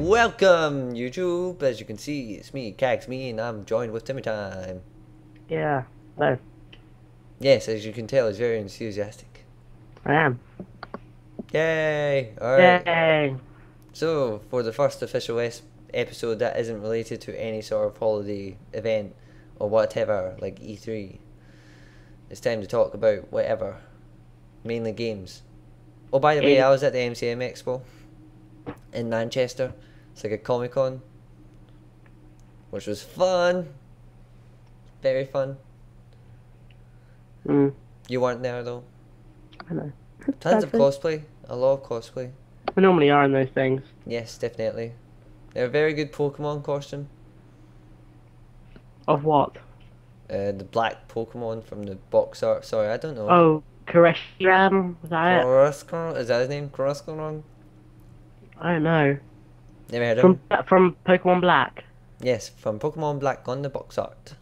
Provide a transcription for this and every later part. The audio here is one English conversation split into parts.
Welcome, YouTube. As you can see, it's me, Cags Me, and I'm joined with Timmy Time. Yeah, no, Yes, as you can tell, he's very enthusiastic. I am. Yay! Alright, Yay! so for the first official episode that isn't related to any sort of holiday event or whatever, like E3, it's time to talk about whatever. Mainly games. Oh, by the way, I was at the MCM EXPO in Manchester. It's like a Comic Con, which was fun. Very fun. You weren't there though. I know. Tons of cosplay. A lot of cosplay. We normally are in those things. Yes, definitely. They're a very good Pokemon costume. Of what? The black Pokemon from the box art. Sorry, I don't know. Oh, Koreshiram? Was that it? Coruscant? Is that his name? Coruscant? I don't know. Never heard of him? From Pokemon Black? Yes, from Pokemon Black on the box art.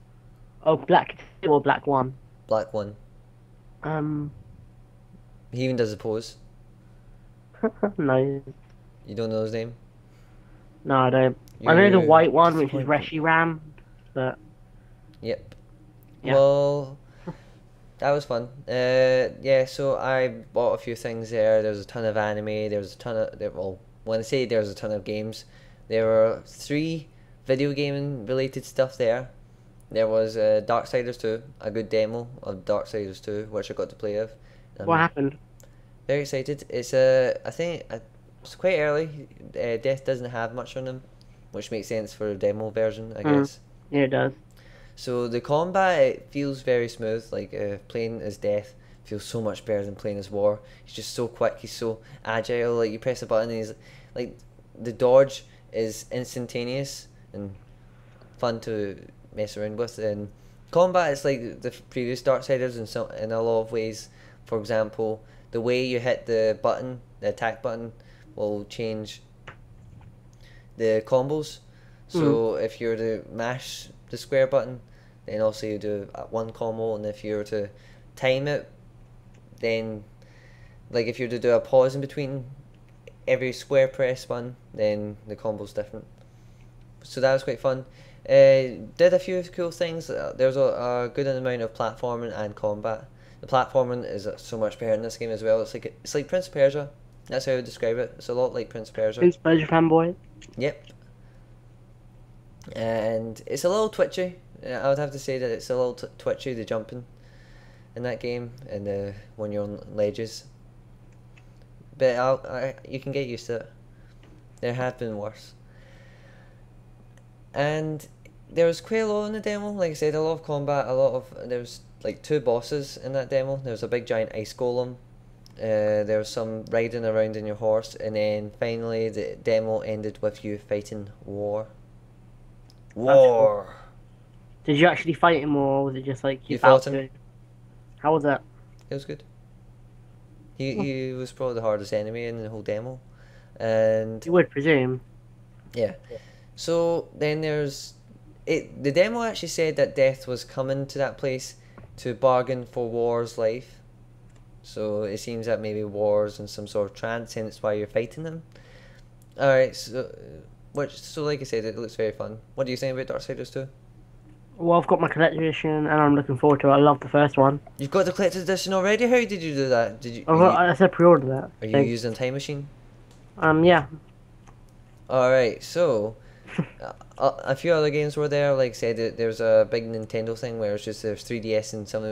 Oh, Black 2 or Black 1? Black one. He even does a pose. No. You don't know his name? No, I don't. I know the white one, which is Reshiram, but... Yep. Yeah. Well, that was fun. Yeah, so I bought a few things there. There's a ton of anime. There's a ton of... Well, when I say there's a ton of games, there were 3 video gaming related stuff there. There was Darksiders 2, a good demo of Darksiders 2, which I got to play with. What happened? Very excited. It's I think it's quite early. Death doesn't have much on him, which makes sense for a demo version, I guess. Yeah, it does. So the combat, it feels very smooth. Like playing as Death feels so much better than playing as War. He's just so quick. He's so agile. Like you press a button, and he's like the dodge is instantaneous and fun to mess around with. And combat is like the previous Darksiders in a lot of ways. For example, the way you hit the button, the attack button, will change the combos. So if you're to mash the square button, then also you do one combo, and if you're to time it, then like if you're to do a pause in between every square press button, then the combo's different. So that was quite fun. Did a few cool things. There's a good amount of platforming and combat. The platforming is so much better in this game as well. It's like Prince of Persia. That's how I would describe it. It's a lot like Prince of Persia. Prince of Persia fanboy? Yep. And it's a little twitchy. I would have to say that it's a little twitchy, the jumping in that game, and when you're on ledges. But you can get used to it. There have been worse. And there was quite a lot in the demo. Like I said, a lot of combat, there was like 2 bosses in that demo. There was a big giant ice golem. There was some riding around in your horse, and then finally the demo ended with you fighting War. Cool. Did you actually fight him, or was it just like you fought him? How was that? It was good. He was probably the hardest enemy in the whole demo, and You would presume. yeah. So then there's the demo actually said that Death was coming to that place to bargain for War's life. So it seems that maybe War's in some sort of trance, and it's why you're fighting him. Alright, so like I said, it looks very fun. What do you think about Darksiders 2? Well, I've got my collector's edition, and I'm looking forward to it. I love the first one. You've got the collector's edition already? How did you do that? I said pre-order that. Are you using a time machine? Yeah. Alright, so a few other games were there. Like I said, there's a big Nintendo thing where it's just there's 3DS and some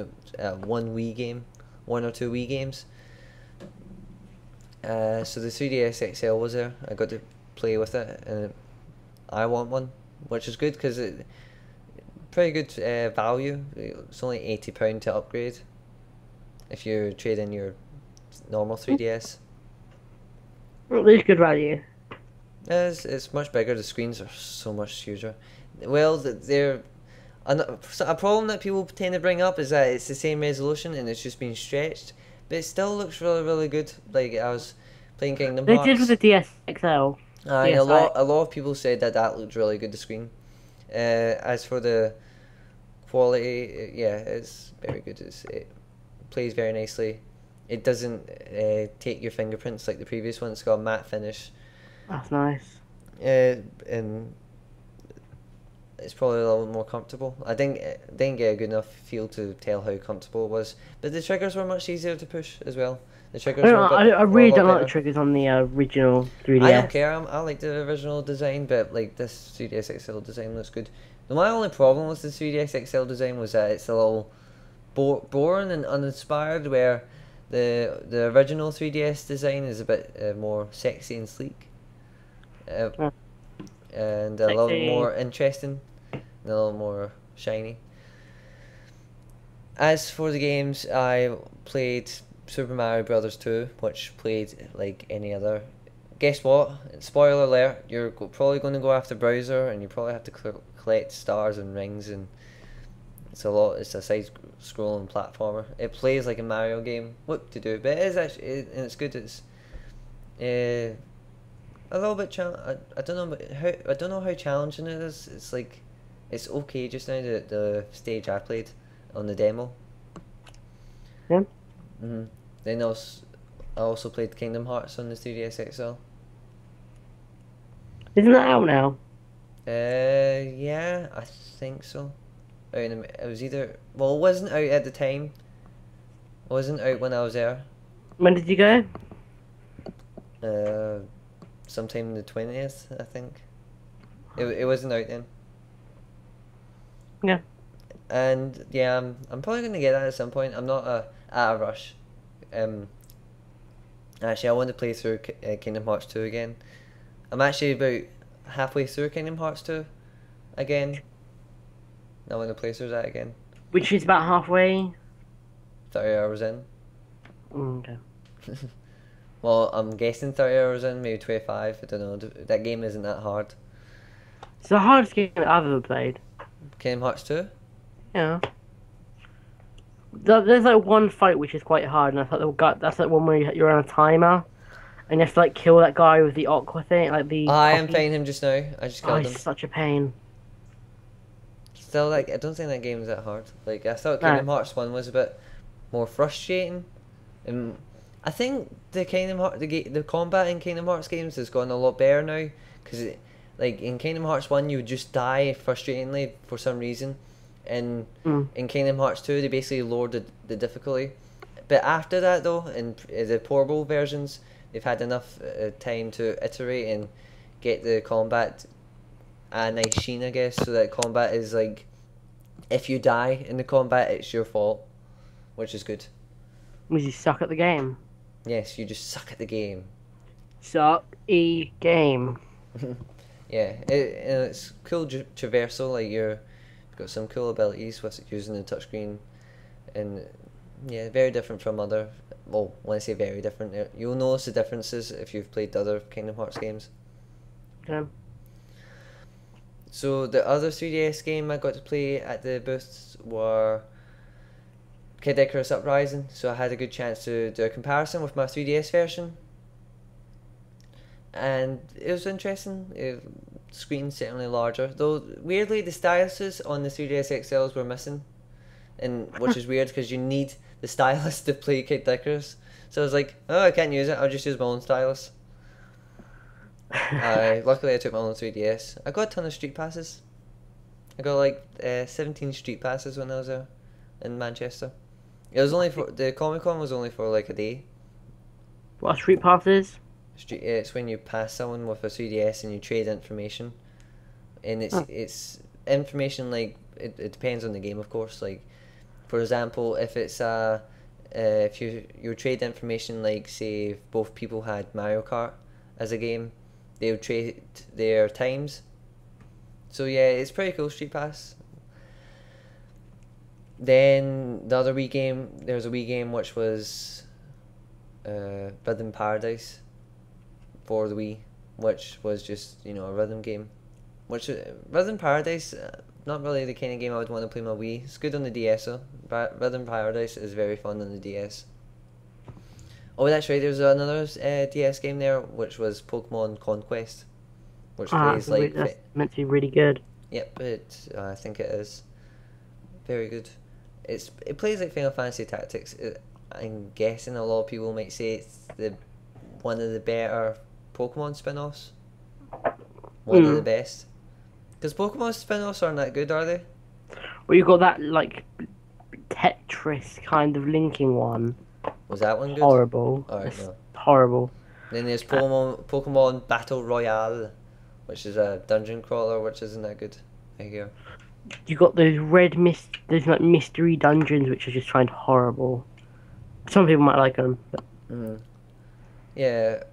one Wii game, 1 or 2 Wii games. So the 3DS XL was there. I got to play with it, and I want one, which is good because it pretty good value. It's only £80 to upgrade if you trade in your normal 3DS. At least good value. It's much bigger. The screens are so much huger. Well, they're a problem that people tend to bring up is that it's the same resolution and it's just been stretched, but it still looks really, really good. Like I was playing Kingdom Hearts. They did with the DS XL. A lot of people said that looked really good. The screen. As for the quality, yeah, it's very good. It plays very nicely. It doesn't take your fingerprints like the previous one. It's got a matte finish. That's nice. And it's probably a little more comfortable. I didn't get a good enough feel to tell how comfortable it was, but the triggers were much easier to push as well. The triggers were I were a really lot don't like the better. triggers on the original 3DS. I don't care. I like the original design, but like this 3DS XL design looks good. My only problem with the 3DS XL design was that it's a little boring and uninspired, where the original 3DS design is a bit more sexy and sleek, and a little more interesting, and a little more shiny. As for the games, I played Super Mario Brothers 2, which played like any other. Guess what? Spoiler alert, you're probably going to go after Bowser, and you probably have to collect stars and rings, and it's a side-scrolling platformer. It plays like a Mario game. What to do? But it is actually, and it's good. It's a little bit I don't know, but I don't know how challenging it is. It's like, it's okay just now. The stage I played on the demo. Yeah. Then I also played Kingdom Hearts on the 3DS XL. Isn't that out now? Yeah, I think so. It was either, well, it wasn't out at the time. It wasn't out when I was there. When did you go? Sometime the 20th, I think. It wasn't out then. Yeah. And yeah, I'm probably gonna get that at some point. I'm not at a rush. Actually, I want to play through Kingdom Hearts 2 again. I'm actually about halfway through Kingdom Hearts 2 again. I want to play through that again. Which is about halfway. 30 hours in. Okay. Well, I'm guessing 30 hours in, maybe 25. I don't know. That game isn't that hard. It's the hardest game I've ever played. Kingdom Hearts 2? Yeah. There's like one fight which is quite hard, and I thought that's like one where you're on a timer, and you have to like kill that guy with the aqua thing, like the. I am fighting him just now. I just killed him. It's such a pain. Still, like, I don't think that game is that hard. Like, I thought Kingdom Hearts 1 was a bit more frustrating. And I think the combat in Kingdom Hearts games has gotten a lot better now. Because, like, in Kingdom Hearts 1, you would just die frustratingly for some reason. And in Kingdom Hearts 2, they basically lowered the difficulty. But after that, though, in the portable versions, they've had enough time to iterate and get the combat a nice sheen, I guess, so that combat is like, if you die in the combat, it's your fault, which is good. Was you suck at the game? Yes, you just suck at the game. Game. Yeah, it's cool traversal. Like, you've got some cool abilities with using the touchscreen, and yeah, very different from other. Well, when I say very different, you'll notice the differences if you've played other Kingdom Hearts games. Yeah. So the other 3DS game I got to play at the booths were Kid Icarus Uprising, so I had a good chance to do a comparison with my 3DS version. And it was interesting. The screen's certainly larger, though weirdly the styluses on the 3DS XLs were missing, and which is weird because you need the stylus to play Kid Icarus. So I was like, oh, I can't use it, I'll just use my own stylus. Luckily I took my own 3DS. I got a ton of street passes. I got like 17 street passes when I was there in Manchester. It was only for the Comic Con was only for like a day. What street passes? It's when you pass someone with a 3DS and you trade information, and it's information like it depends on the game, of course. Like, for example, if it's if you trade information, like say if both people had Mario Kart as a game, they would trade their times. So yeah, it's pretty cool, Street Pass. Then the other Wii game, there's a Wii game which was Rhythm Paradise for the Wii, which was just, you know, a rhythm game. Which Rhythm Paradise, not really the kind of game I would want to play on my Wii. It's good on the DS though. But Rhythm Paradise is very fun on the DS. Oh, that's right. There's another DS game there, which was Pokemon Conquest, which plays like that's meant to be really good. Yep, I think it is very good. It plays like Final Fantasy Tactics. I'm guessing a lot of people might say it's one of the better Pokemon spin-offs. one of the best. Because Pokemon spin-offs aren't that good, are they? Well, you got that like Tetris kind of linking one. Was that one good? Horrible. Alright, It's no. horrible. Then there's Pokemon Battle Royale, which is a dungeon crawler, which isn't that good. I hear. You got those those like mystery dungeons, which are just horrible. Some people might like them. But... Yeah,